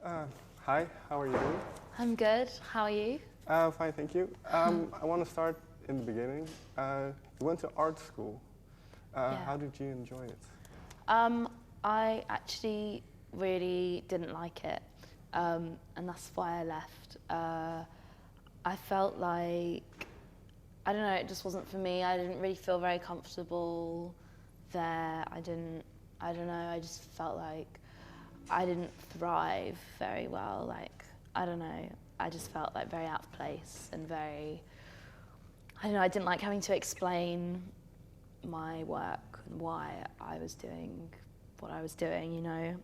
Uh, Hi, how are you doing? I'm good. How are you? Fine, thank you. I want to start in the beginning. You went to art school. Yeah. How did you enjoy it? I actually really didn't like it, and that's why I left. I felt like, I don't know, it just wasn't for me. I didn't really feel very comfortable there. I don't know, I just felt like I didn't thrive very well. Like, I don't know, I just felt like very out of place and very, I don't know, I didn't like having to explain my work and why I was doing what I was doing, you know.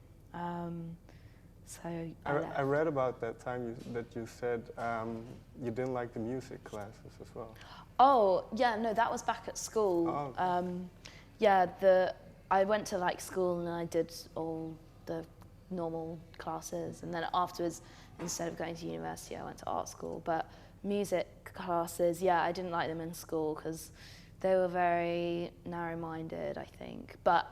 So I left. I read about that time that you said you didn't like the music classes as well. Oh, yeah, no, that was back at school. Oh, okay. Yeah, I went to like school and I did all the normal classes, and then afterwards, instead of going to university, I went to art school. But music classes, yeah, I didn't like them in school because they were very narrow-minded, I think. But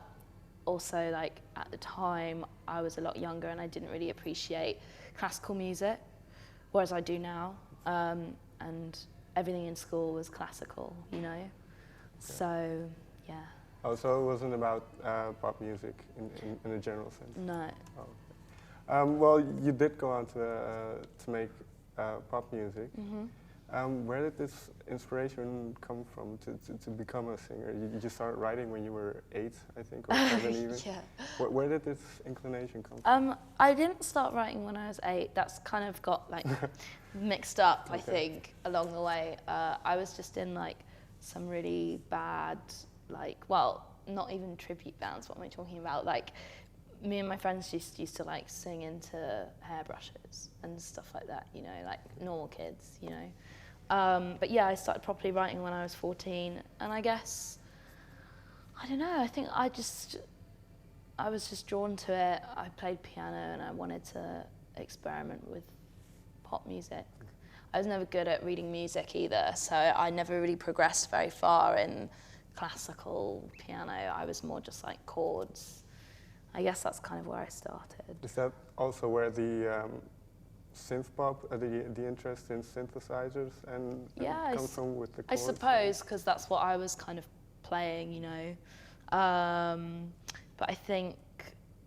also, like, at the time, I was a lot younger and I didn't really appreciate classical music, whereas I do now. And everything in school was classical, you know? So, yeah. Oh, so it wasn't about pop music in a general sense? No. Oh, okay. Well, you did go on to make pop music. Where did this inspiration come from to become a singer? You just started writing when you were 8, I think, or 7 even? Yeah. Where did this inclination come from? I didn't start writing when I was 8. That's kind of got like mixed up, I Okay. think, along the way. I was just in like some really bad, like, well, not even tribute bands. What am I talking about? Like, me and my friends just used to like sing into hairbrushes and stuff like that, you know, like normal kids, you know. But yeah, I started properly writing when I was 14, and I guess, I don't know, I think I was just drawn to it. I played piano and I wanted to experiment with pop music. I was never good at reading music either, so I never really progressed very far in classical piano. I was more just like chords. I guess that's kind of where I started. Is that also where the synth pop, the interest in synthesizers and Yeah, comes from with the I chords? suppose, because that's what I was kind of playing, you know. But I think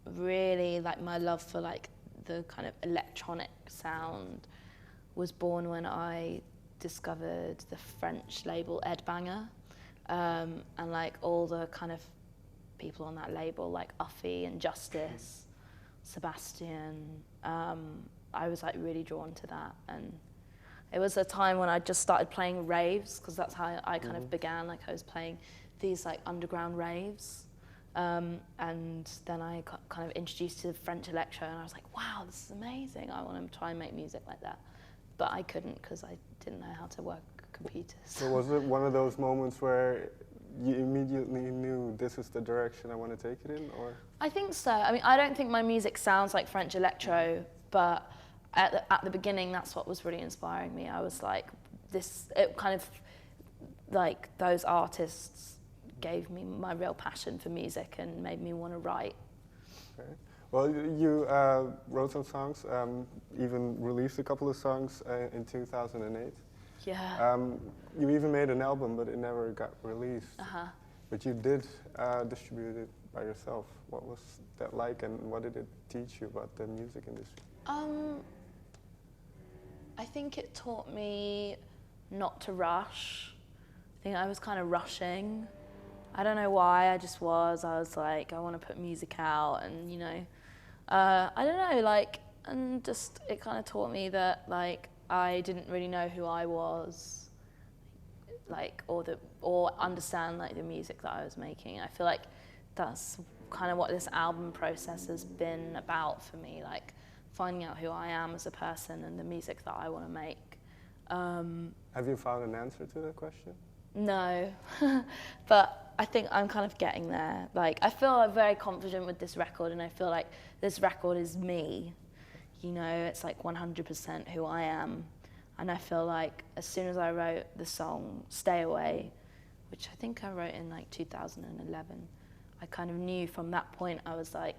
really like my love for like the kind of electronic sound was born when I discovered the French label Ed Banger, and like all the kind of people on that label like Uffy and Justice, Sebastian. I was like really drawn to that, and it was a time when I just started playing raves, because that's how I kind of began. Like I was playing these like underground raves, and then I got kind of introduced to French electro, and I was like, wow, this is amazing. I want to try and make music like that, but I couldn't because I didn't know how to work computers. So was it one of those moments where you immediately knew this is the direction I want to take it in, or? I think so. I mean, I don't think my music sounds like French electro, but at the beginning, that's what was really inspiring me. I was like, it kind of, like, those artists gave me my real passion for music and made me want to write. Okay. Well, you wrote some songs, even released a couple of songs in 2008. Yeah. You even made an album, but it never got released. Uh-huh. But you did distribute it by yourself. What was that like, and what did it teach you about the music industry? I think it taught me not to rush. I think I was kind of rushing. I don't know why, I just was. I was like, I want to put music out, and you know, I don't know, like, and just it kind of taught me that like I didn't really know who I was, like, or understand like the music that I was making. I feel like that's kind of what this album process has been about for me, like finding out who I am as a person and the music that I want to make. Have you found an answer to that question? No, but I think I'm kind of getting there. Like, I feel very confident with this record, and I feel like this record is me. You know, it's like 100% who I am. And I feel like as soon as I wrote the song Stay Away, which I think I wrote in like 2011, I kind of knew from that point, I was like,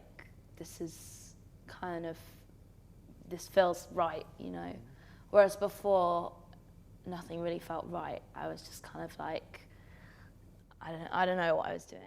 this is kind of this feels right, you know. Whereas before, nothing really felt right. I was just kind of like, I don't know what I was doing.